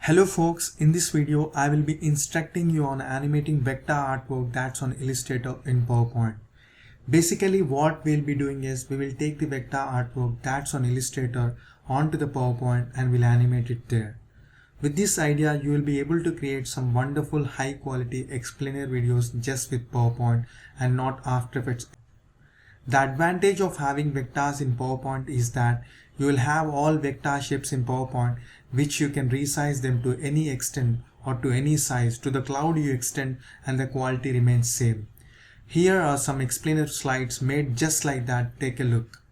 Hello folks, in this video I will be instructing you on animating vector artwork that's on Illustrator in PowerPoint. Basically what we'll be doing is we will take the vector artwork that's on Illustrator onto the PowerPoint and we'll animate it there. With this idea you will be able to create some wonderful high quality explainer videos just with PowerPoint and not After Effects. The advantage of having vectors in PowerPoint is that you will have all vector shapes in PowerPoint which you can resize them to any extent or to any size. To the cloud you extend and the quality remains same. Here are some explainer slides made just like that. Take a look.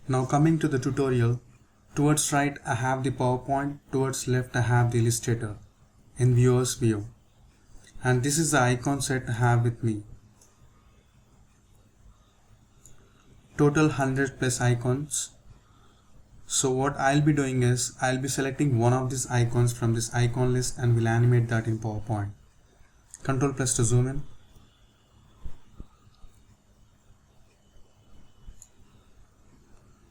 Now coming to the tutorial, towards right I have the PowerPoint, towards left I have the Illustrator in viewer's view, and this is the icon set I have with me. Total 100 plus icons. So what I'll be doing is I'll be selecting one of these icons from this icon list and will animate that in PowerPoint. Control plus to zoom in.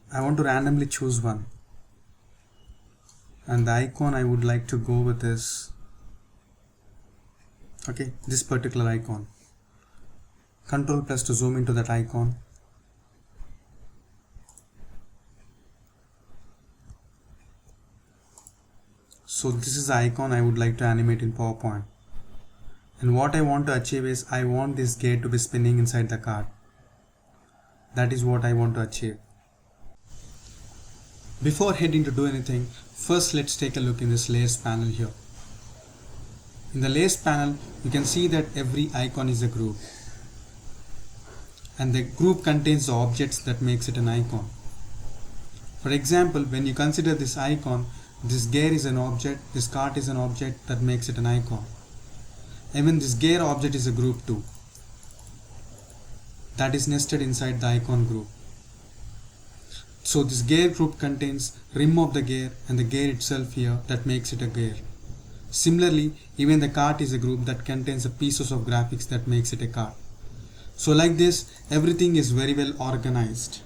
I want to randomly choose one, and the icon I would like to go with is this particular icon. Control plus to zoom into that icon. So this is the icon I would like to animate in PowerPoint, and what I want to achieve is I want this gear to be spinning inside the card. That is what I want to achieve. Before heading to do anything, first let's take a look in this layers panel here. In the layers panel, you can see that every icon is a group, and the group contains the objects that makes it an icon. For example, when you consider this icon, this gear is an object, this cart is an object that makes it an icon. Even this gear object is a group too, that is nested inside the icon group. So this gear group contains rim of the gear and the gear itself here that makes it a gear. Similarly, even the cart is a group that contains the pieces of graphics that makes it a cart. So like this, everything is very well organized.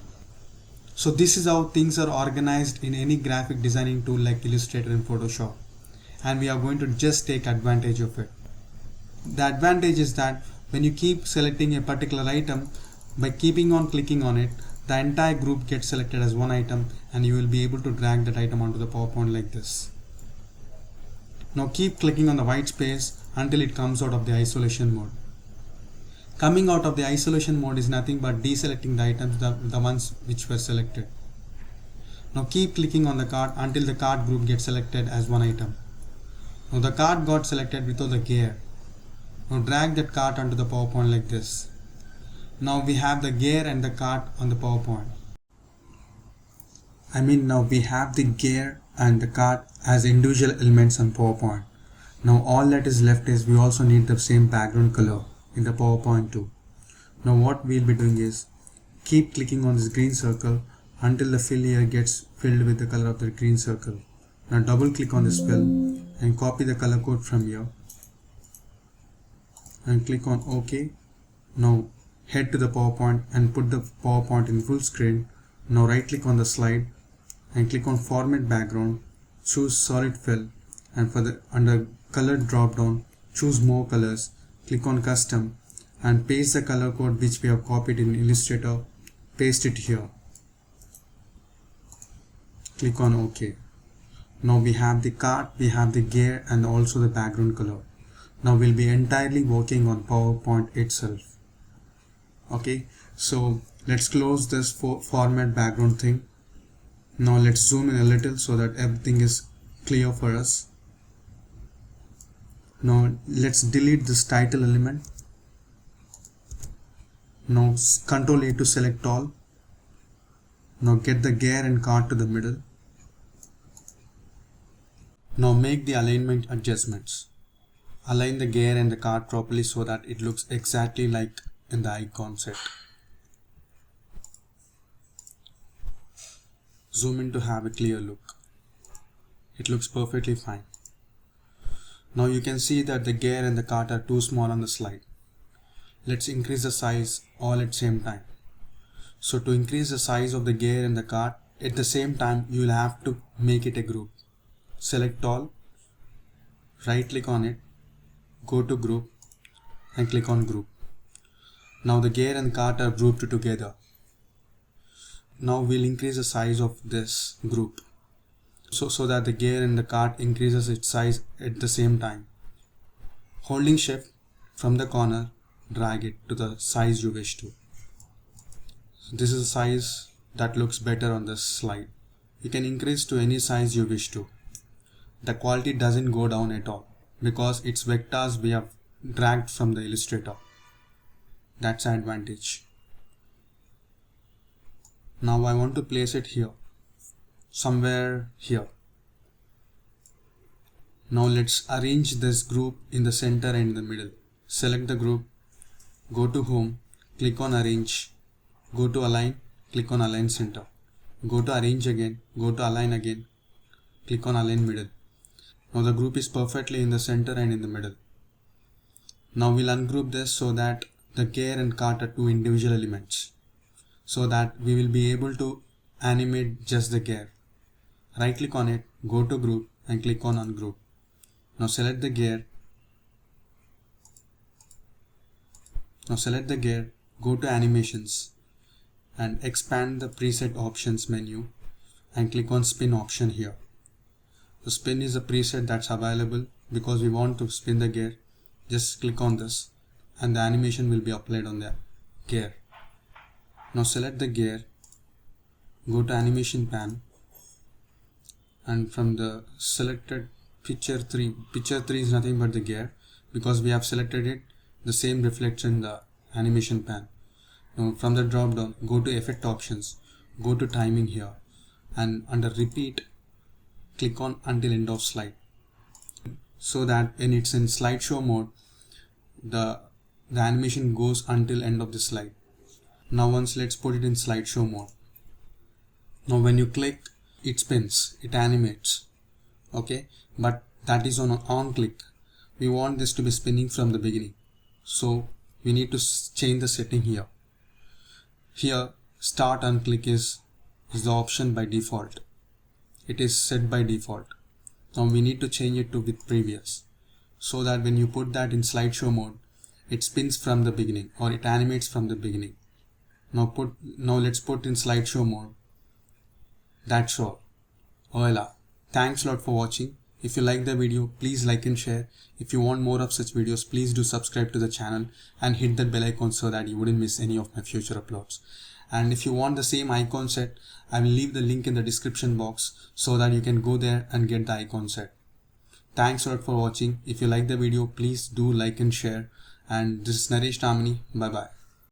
So this is how things are organized in any graphic designing tool like Illustrator and Photoshop. And we are going to just take advantage of it. The advantage is that when you keep selecting a particular item, by keeping on clicking on it, the entire group gets selected as one item and you will be able to drag that item onto the PowerPoint like this. Now keep clicking on the white space until it comes out of the isolation mode. Coming out of the isolation mode is nothing but deselecting the items, the ones which were selected. Now keep clicking on the card until the card group gets selected as one item. Now the card got selected without the gear. Now drag that card onto the PowerPoint like this. Now we have the gear and the cart on the PowerPoint. Now we have the gear and the cart as individual elements on PowerPoint. Now all that is left is we also need the same background color in the PowerPoint too. Now what we'll be doing is keep clicking on this green circle until the fill here gets filled with the color of the green circle. Now double click on this fill and copy the color code from here and click on OK. Now head to the PowerPoint and put the PowerPoint in full screen. Now right click on the slide and click on format background, choose solid fill and for the under color drop down, choose more colors, click on custom and paste the color code which we have copied in Illustrator, paste it here, click on OK. Now we have the cart, we have the gear and also the background color. Now we'll be entirely working on PowerPoint itself. Okay, so let's close this format background thing. Now let's zoom in a little so that everything is clear for us. Now let's delete this title element. Now Ctrl A to select all. Now get the gear and cart to the middle. Now make the alignment adjustments. Align the gear and the cart properly so that it looks exactly like in the icon set. Zoom in to have a clear look. It looks perfectly fine. Now you can see that the gear and the cart are too small on the slide. Let's increase the size all at the same time. So to increase the size of the gear and the cart, at the same time you will have to make it a group. Select all, right click on it, go to group and click on group. Now the gear and cart are grouped together. Now we'll increase the size of this group so that the gear and the cart increases its size at the same time. Holding shift from the corner, drag it to the size you wish to. So this is a size that looks better on this slide. You can increase to any size you wish to. The quality doesn't go down at all because it's vectors we have dragged from the Illustrator. That's an advantage. Now I want to place it here, somewhere here. Now let's arrange this group in the center and in the middle. Select the group, go to home, click on arrange, go to align, click on align center, go to arrange again, go to align again, click on align middle. Now the group is perfectly in the center and in the middle. Now we'll ungroup this so that the gear and cart are two individual elements, so that we will be able to animate just the gear. Right click on it, go to group and click on ungroup. Now select the gear. Now select the gear, go to animations and expand the preset options menu and click on spin option here. The spin is a preset that's available because we want to spin the gear. Just click on this and the animation will be applied on the gear. Now select the gear, go to animation pan and from the selected picture 3 is nothing but the gear because we have selected it, the same reflects in the animation pan. Now from the drop down, go to effect options, go to timing here and under repeat click on until end of slide, so that when it's in slideshow mode the animation goes until end of the slide. Now once let's put it in slideshow mode. Now when you click, it spins, it animates, okay, but that is on click. We want this to be spinning from the beginning, so we need to change the setting here. Here start on click is the option by default. It is set by default. Now we need to change it to with previous, so that when you put that in slideshow mode, it spins from the beginning or it animates from the beginning. Now let's put in slideshow mode. That's all. Voila. Thanks a lot for watching. If you like the video, please like and share. If you want more of such videos, please do subscribe to the channel and hit that bell icon so that you wouldn't miss any of my future uploads. And if you want the same icon set, I will leave the link in the description box so that you can go there and get the icon set. Thanks a lot for watching. If you like the video, please do like and share. And this is Naresh Damani. Bye bye.